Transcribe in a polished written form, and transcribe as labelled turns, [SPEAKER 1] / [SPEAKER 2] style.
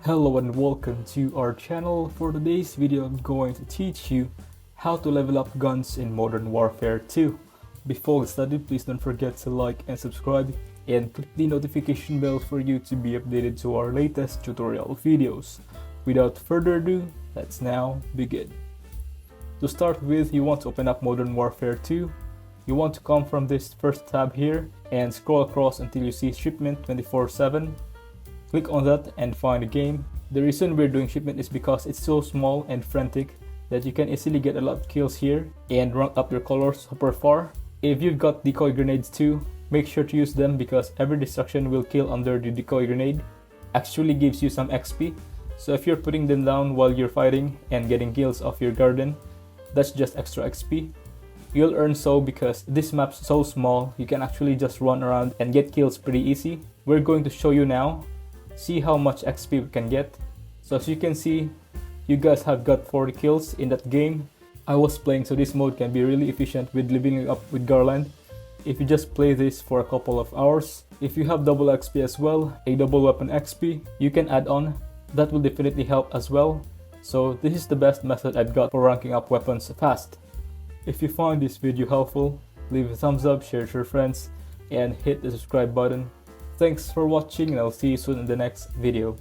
[SPEAKER 1] Hello and welcome to our channel. For today's video, I'm going to teach you how to level up guns in Modern Warfare 2. Before we start, please don't forget to like and subscribe and click the notification bell for you to be updated to our latest tutorial videos. Without further ado, let's now begin. To start with, you want to open up Modern Warfare 2. You want to come from this first tab here and scroll across until you see Shipment 24/7. Click on that and find a game. The reason we're doing Shipment is because it's so small and frantic that you can easily get a lot of kills here and rank up your colors super far. If you've got decoy grenades too, make sure to use them because every destruction will kill under the decoy grenade actually gives you some XP. So if you're putting them down while you're fighting and getting kills off your garden, that's just extra XP. You'll earn so because this map's so small, you can actually just run around and get kills pretty easy. We're going to show you now. See how much XP we can get. So as you can see, you guys have got 40 kills in that game. I was playing, so this mode can be really efficient with leveling up with Garland. If you just play this for a couple of hours. If you have double XP as well, a double weapon XP, you can add on. That will definitely help as well. So this is the best method I've got for ranking up weapons fast. If you find this video helpful, leave a thumbs up, share it with your friends, and hit the subscribe button. Thanks for watching and I'll see you soon in the next video.